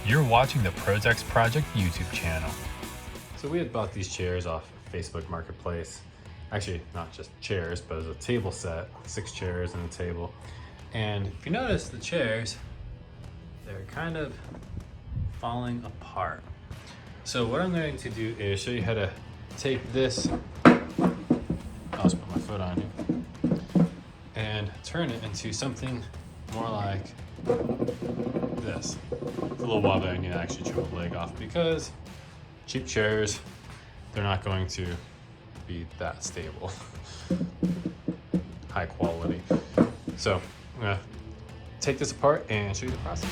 You're watching the ProZack Project YouTube channel. So we had bought these chairs off Facebook Marketplace. Actually, not just chairs, but it was a table set, 6 chairs and a table. And if you notice the chairs, they're kind of falling apart. So what I'm going to do is show you how to take this, I'll just put my foot on here, and turn it into something more like this. It's a little wobbly, I need to actually chew a leg off because cheap chairs, they're not going to be that stable. High quality. So I'm gonna take this apart and show you the process.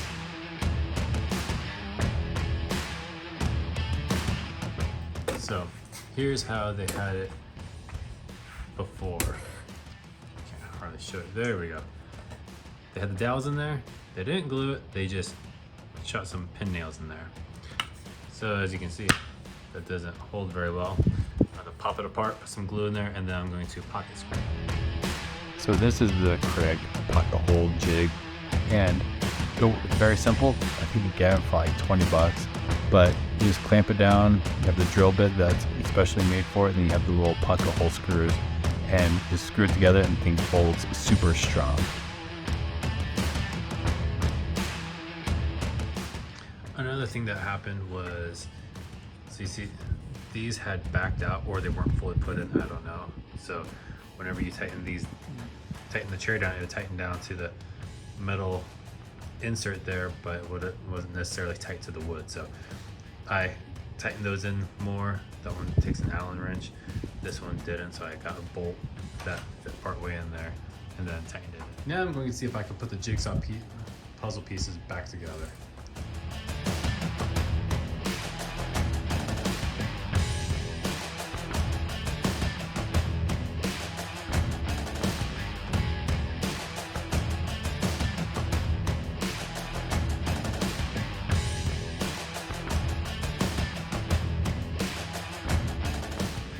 So here's how they had it before. Can't hardly show it. There we go. They had the dowels in there. They didn't glue it. They just shot some pin nails in there. So as you can see, that doesn't hold very well. I'm gonna pop it apart, put some glue in there, and then I'm going to pocket screw. So this is the correct pocket hole jig, and it's very simple. I think you get it for like 20 bucks, but you just clamp it down. You have the drill bit that's especially made for it, and you have the little pocket hole screws, and just screw it together and the thing holds super strong. Another thing that happened was, so you see, these had backed out or they weren't fully put in, I don't know. So whenever you tighten the chair down, it would tighten down to the metal insert there, but it wasn't necessarily tight to the wood. So I tightened those in more. That one takes an Allen wrench. This one didn't, so I got a bolt that fit part way in there and then tightened it. Now I'm going to see if I can put the jigsaw puzzle pieces back together.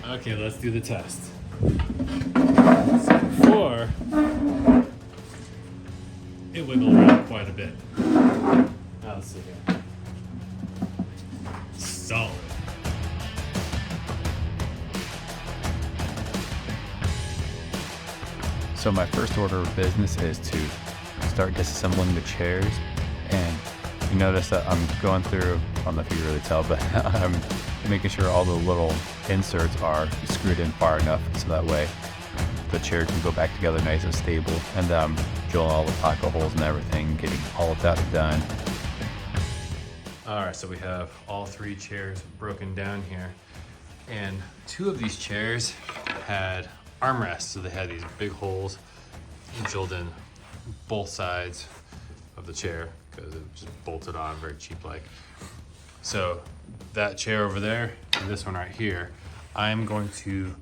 Okay, let's do the test. So before, it wiggled around quite a bit. Now let's see here. Solid. So my first order of business is to start disassembling the chairs, and you notice that I'm going through, I don't know if you can really tell, but I'm making sure all the little inserts are screwed in far enough so that way the chair can go back together nice and stable, and drilling all the pocket holes and everything, getting all of that done. All right, so we have all 3 chairs broken down here, and 2 of these chairs had armrests, so they had these big holes drilled in both sides of the chair because it just bolted on very cheap like. So that chair over there and this one right here, I'm going to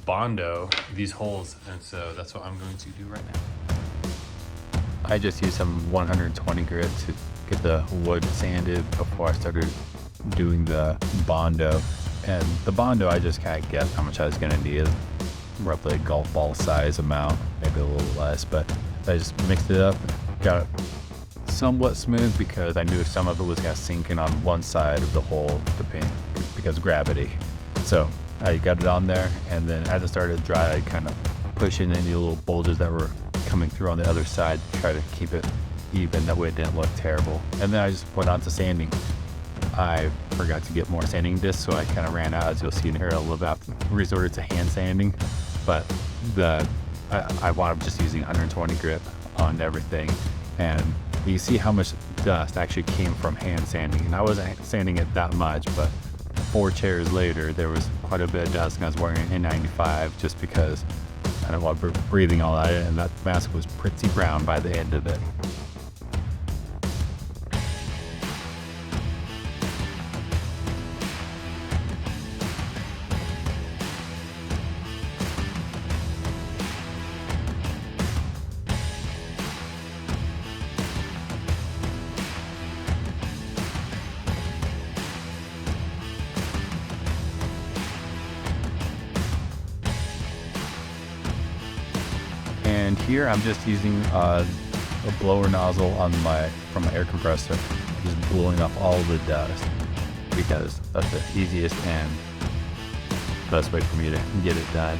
Bondo these holes, and so that's what I'm going to do right now. I just used some 120 grit to get the wood sanded before I started doing the Bondo. And the Bondo, I just kind of guessed how much I was going to need, roughly a golf ball size amount, maybe a little less, but I just mixed it up, got it somewhat smooth because I knew some of it was going to sink in on one side of the hole because of gravity. So I got it on there, and then as it started to dry, I kind of pushed in any little bulges that were coming through on the other side to try to keep it even, that way it didn't look terrible. And then I just went on to sanding. I forgot to get more sanding discs, so I kind of ran out, as you'll see in here a little bit. Resorted to hand sanding, but I wound up just using 120 grit on everything, and you see how much dust actually came from hand sanding. And I wasn't sanding it that much, but 4 chairs later, there was quite a bit of dust, and I was wearing an N95 just because I don't want breathing all that in, and that mask was pretty brown by the end of it. And here I'm just using a blower nozzle on from my air compressor, just blowing off all the dust, because that's the easiest and best way for me to get it done.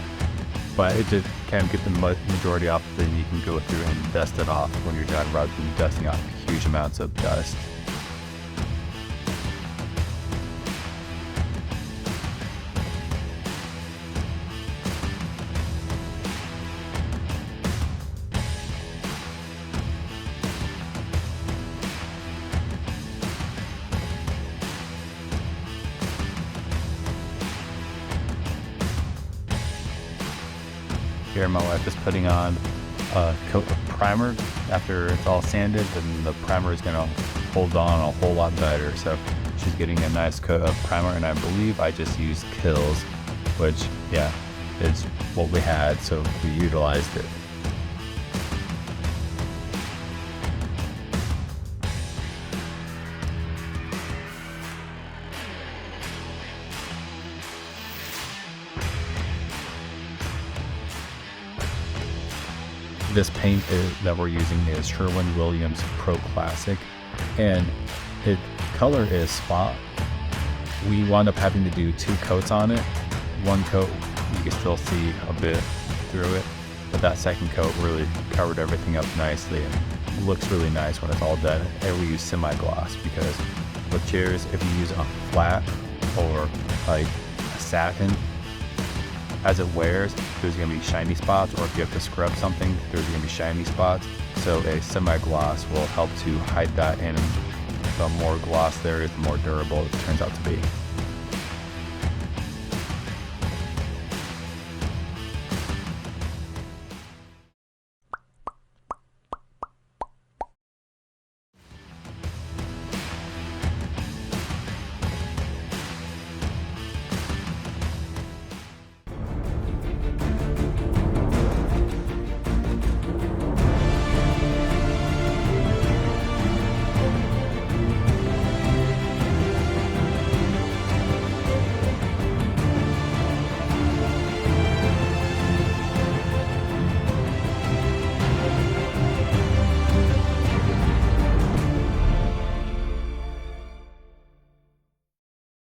But it just kind of get the majority off, then you can go through and dust it off when you're done, rather than dusting off huge amounts of dust. Here my wife is putting on a coat of primer. After it's all sanded, then the primer is going to hold on a whole lot better. So she's getting a nice coat of primer, and I believe I just used Kills, which, yeah, is what we had, so we utilized it. This paint that we're using is Sherwin-Williams Pro Classic, and the color is spot. We wound up having to do 2 coats on it. One coat, you can still see a bit through it, but that second coat really covered everything up nicely and looks really nice when it's all done. And we use semi-gloss, because with chairs, if you use a flat or like a satin, as it wears, there's going to be shiny spots, or if you have to scrub something, there's going to be shiny spots. So a semi-gloss will help to hide that, and the more gloss there is, the more durable it turns out to be.